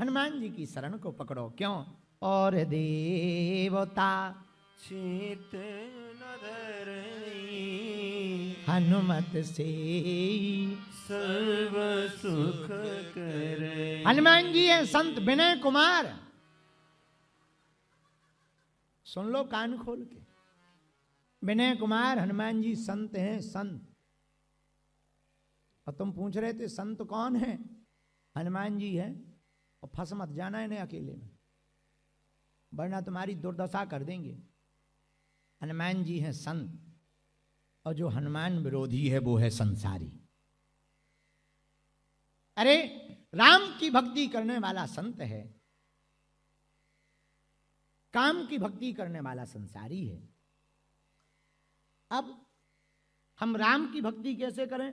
हनुमान जी की शरण को पकड़ो। क्यों? और देवता चित न धरई, हनुमत से सर्व सुख करे। हनुमान जी हैं संत विनय कुमार। सुन लो कान खोल के, विनय कुमार हनुमान जी संत हैं, संत। और तुम पूछ रहे थे संत कौन है? हनुमान जी हैं। और फंस मत जाना इन्हें अकेले में, वरना तुम्हारी दुर्दशा कर देंगे। हनुमान जी हैं संत, और जो हनुमान विरोधी है वो है संसारी। अरे राम की भक्ति करने वाला संत है, काम की भक्ति करने वाला संसारी है। अब हम राम की भक्ति कैसे करें?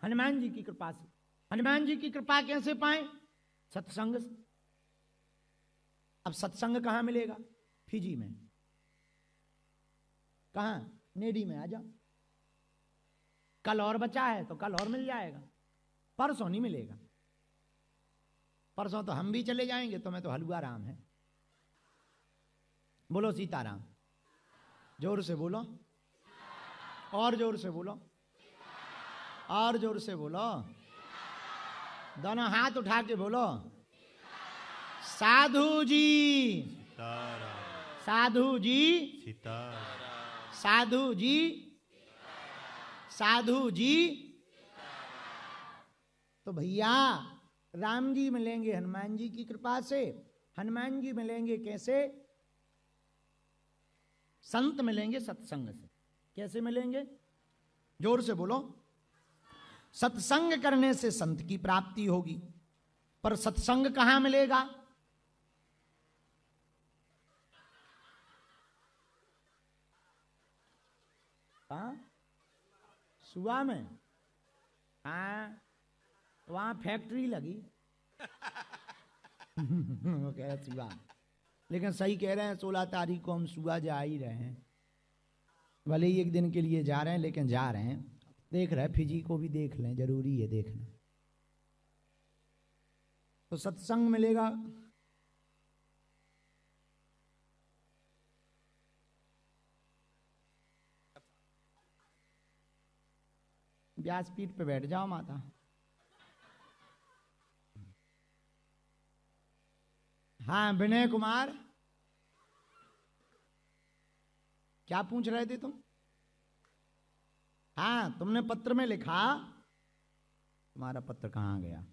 हनुमान जी की कृपा से। हनुमान जी की कृपा कैसे पाएं? सत्संग से। अब सत्संग कहां मिलेगा? फिजी में। कहां? नेडी में आ जाओ। कल और बचा है तो कल और मिल जाएगा, परसों नहीं मिलेगा। परसों तो हम भी चले जाएंगे, तुम्हें तो हलवा राम है। बोलो सीताराम, जोर से बोलो, और जोर से बोलो, और जोर से बोलो, दोनों हाथ उठा के बोलो। साधु जी सीताराम, साधु जी सीताराम, साधु जी साधु जी। तो भैया राम जी मिलेंगे हनुमान जी की कृपा से। हनुमान जी मिलेंगे कैसे? संत मिलेंगे सत्संग से। कैसे मिलेंगे? जोर से बोलो। सत्संग करने से संत की प्राप्ति होगी। पर सत्संग कहां मिलेगा? हाँ, सुबह में। हाँ, वहां फैक्ट्री लगी। वो कह रहे सुबह, लेकिन सही कह रहे हैं 16 तारीख को हम सुबह जा ही रहे हैं। भले ही एक दिन के लिए जा रहे हैं, लेकिन जा रहे हैं। देख रहे हैं, फिजी को भी देख लें, जरूरी है देखना। तो सत्संग मिलेगा। व्यासपीठ पे बैठ जाओ माता। हाँ विनय कुमार, क्या पूछ रहे थे तुम? हाँ, तुमने पत्र में लिखा, तुम्हारा पत्र कहां गया?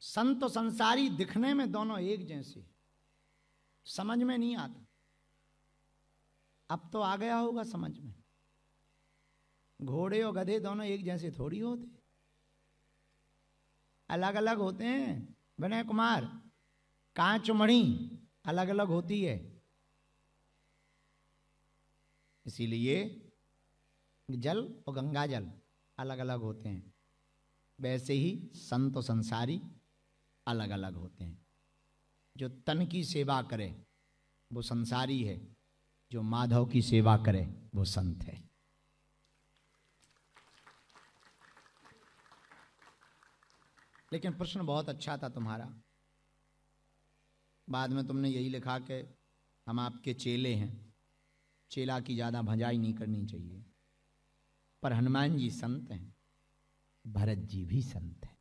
संत संसारी दिखने में दोनों एक जैसे, समझ में नहीं आता। अब तो आ गया होगा समझ में। घोड़े और गधे दोनों एक जैसे थोड़ी होते, अलग अलग होते हैं। विनय कुमार, कांच मणि अलग अलग होती है। इसीलिए जल और गंगा जल अलग अलग होते हैं। वैसे ही संत और संसारी अलग अलग होते हैं। जो तन की सेवा करे वो संसारी है, जो माधव की सेवा करे वो संत है। लेकिन प्रश्न बहुत अच्छा था तुम्हारा। बाद में तुमने यही लिखा कि हम आपके चेले हैं, चेला की ज़्यादा भंजाई नहीं करनी चाहिए। पर हनुमान जी संत हैं, भरत जी भी संत हैं।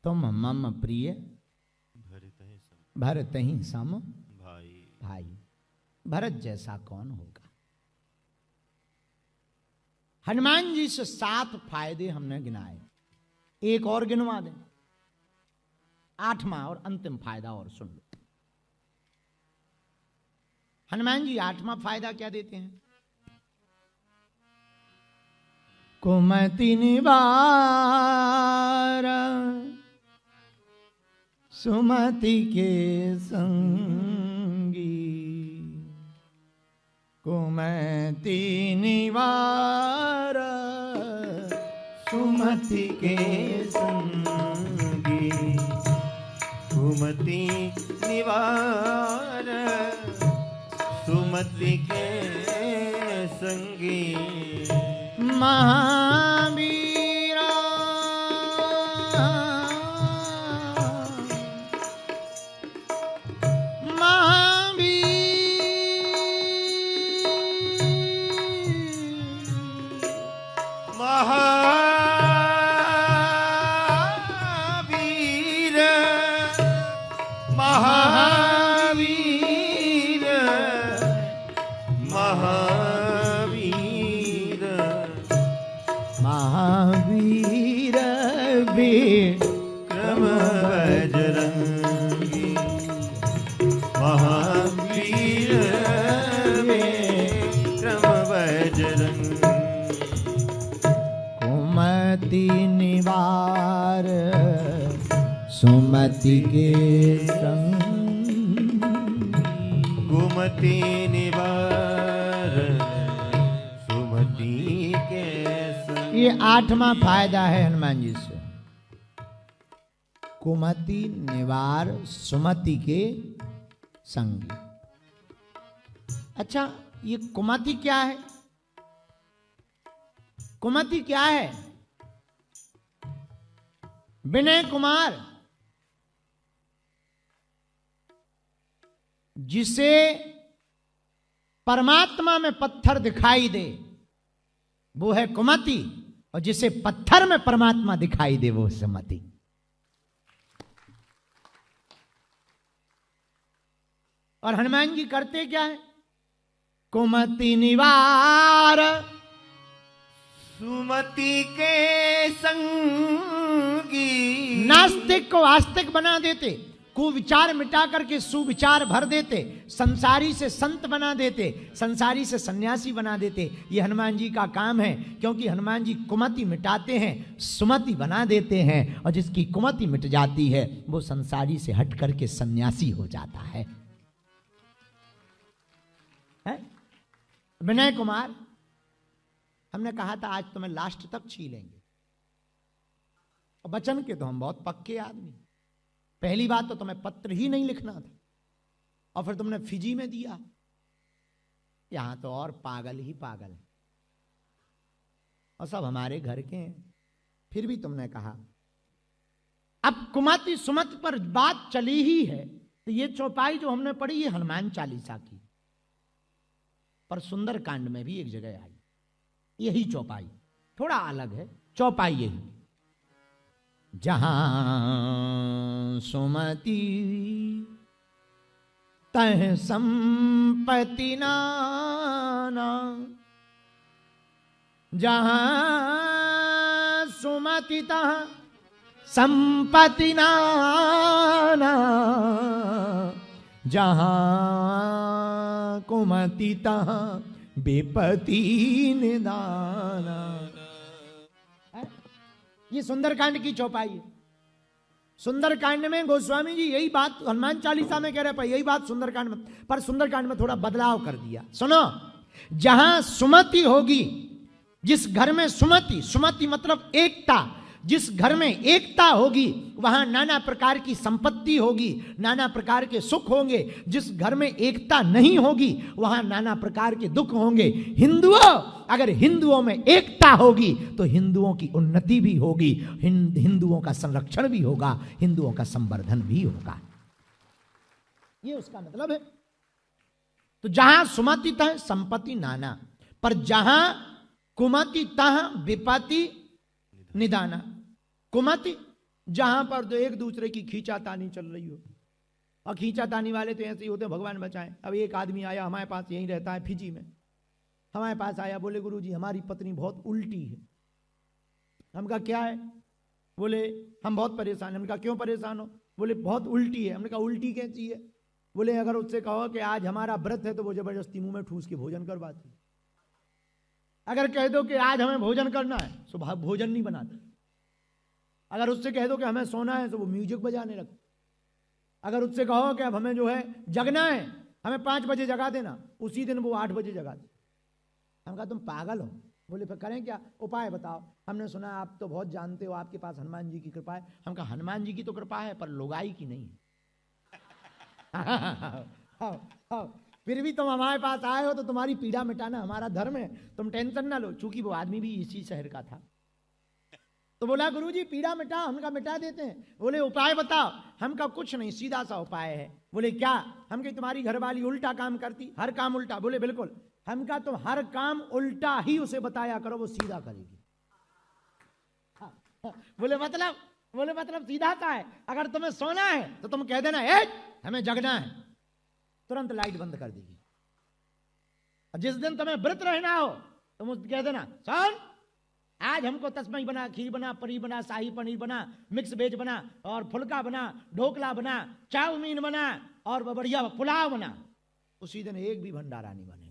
तुम मम प्रिय भरत ही सम भाई। भरत जैसा कौन होगा? हनुमान जी से 7 फायदे हमने गिनाए, एक और गिनवा दें, 8वां और अंतिम फायदा और सुन लो। हनुमान जी 8वां फायदा क्या देते हैं? कुमति निवार सुमति के संगी, कुमति निवार सुमति के संगी, कुमति निवार सुमति के संगी, महावीरा महाविक्रम बजरंगी महावीर विक्रम बजरंगी कुमति निवार सुमति के संग कुमति निवार सुमति के संग। ये 8वां फायदा है हनुमान जी से। कुमति निवार सुमति के संगी। अच्छा, ये कुमति क्या है? कुमति क्या है? विनय कुमार, जिसे परमात्मा में पत्थर दिखाई दे वो है कुमति, और जिसे पत्थर में परमात्मा दिखाई दे वो सुमति। और हनुमान जी करते क्या है? कुमति निवार सुमति के संगी। नास्तिक को आस्तिक बना देते, कुविचार मिटा करके सुविचार भर देते, संसारी से संत बना देते, संसारी से सन्यासी बना देते। ये हनुमान जी का काम है, क्योंकि हनुमान जी कुमति मिटाते हैं, सुमति बना देते हैं, और जिसकी कुमति मिट जाती है वो संसारी से हट करके सन्यासी हो जाता है। विनय कुमार, हमने कहा था आज तुम्हें लास्ट तक छीलेंगे, और बचन के तो हम बहुत पक्के आदमी। पहली बात तो तुम्हें पत्र ही नहीं लिखना था, और फिर तुमने फिजी में दिया। यहां तो और पागल ही पागल है, और सब हमारे घर के हैं। फिर भी तुमने कहा। अब कुमति सुमति पर बात चली ही है, तो ये चौपाई जो हमने पढ़ी ये हनुमान चालीसा की, पर सुंदर कांड में भी एक जगह आई यही चौपाई, थोड़ा अलग है चौपाई यही। जहां सुमति तह संपत्ति नाना, जहां सुमति तह संपत्ति नाना, जहां कुमति तह विपत्ति निदाना। ये सुंदरकांड की चौपाई है। सुंदरकांड में गोस्वामी जी यही बात हनुमान चालीसा में कह रहे पर यही बात सुंदरकांड में, पर सुंदरकांड में थोड़ा बदलाव कर दिया। सुनो, जहां सुमति होगी, जिस घर में सुमति, सुमति मतलब एकता, जिस घर में एकता होगी वहां नाना प्रकार की संपत्ति होगी, नाना प्रकार के सुख होंगे। जिस घर में एकता नहीं होगी वहां नाना प्रकार के दुख होंगे। हिंदुओं, अगर हिंदुओं में एकता होगी तो हिंदुओं की उन्नति भी होगी, हिंदुओं का संरक्षण भी होगा, हिंदुओं का संवर्धन भी होगा। ये उसका मतलब है। तो जहां सुमति तह संपत्ति नाना, पर जहां कुमति तह विपत्ति निदाना। कुमति जहां पर तो एक दूसरे की खींचातानी चल रही हो, और खींचातानी वाले तो ऐसे ही होते हैं, भगवान बचाएं। अब एक आदमी आया हमारे पास, यहीं रहता है फिजी में, हमारे पास आया, बोले गुरुजी हमारी पत्नी बहुत उल्टी है। हम कहा क्या है? बोले हम बहुत परेशान। हमने कहा क्यों परेशान हो? बोले बहुत उल्टी है। हमने कहा उल्टी कैसी है? बोले अगर उससे कहो कि आज हमारा व्रत है तो वो जबरदस्ती मुंह में ठूस के भोजन करवाती। अगर कह दो कि आज हमें भोजन करना है तो भोजन नहीं बनाते। अगर उससे कह दो कि हमें सोना है तो वो म्यूजिक बजाने लगते। अगर उससे कहो कि अब हमें जो है जगना है, हमें 5 बजे जगा देना, उसी दिन वो 8 बजे जगा दे। हम कहा तुम पागल हो। बोले फिर करें क्या? उपाय बताओ। हमने सुना आप तो बहुत जानते हो, आपके पास हनुमान जी की कृपा है। हम कहा हनुमान जी की तो कृपा है पर लोगाई की नहीं है। फिर भी तुम हमारे पास आए हो तो तुम्हारी पीड़ा मिटाना हमारा धर्म है, तुम टेंशन ना लो। चूंकि वो आदमी भी इसी शहर का था, तो बोला गुरुजी पीड़ा मिटाओ। हमका मिटा देते हैं। बोले उपाय बताओ। हमका कुछ नहीं, सीधा सा उपाय है। बोले क्या? हम कहीं तुम्हारी घरवाली उल्टा काम करती, हर काम उल्टा। बोले बिल्कुल। हमका तुम हर काम उल्टा ही उसे बताया करो, वो सीधा करेगी। बोले मतलब सीधा का है। अगर तुम्हें सोना है तो तुम कह देना हमें जगना है, तुरंत लाइट बंद कर देगी। और जिस दिन तुम्हें व्रत रहना हो तुम कह देना सुन आज हमको तस्मई बना, खीर बना, पनीर बना, शाही पनीर बना, मिक्स वेज बना, और फुल्का बना, ढोकला बना, चाउमीन बना, और बढ़िया पुलाव बना, उसी दिन एक भी भंडारा नहीं बने।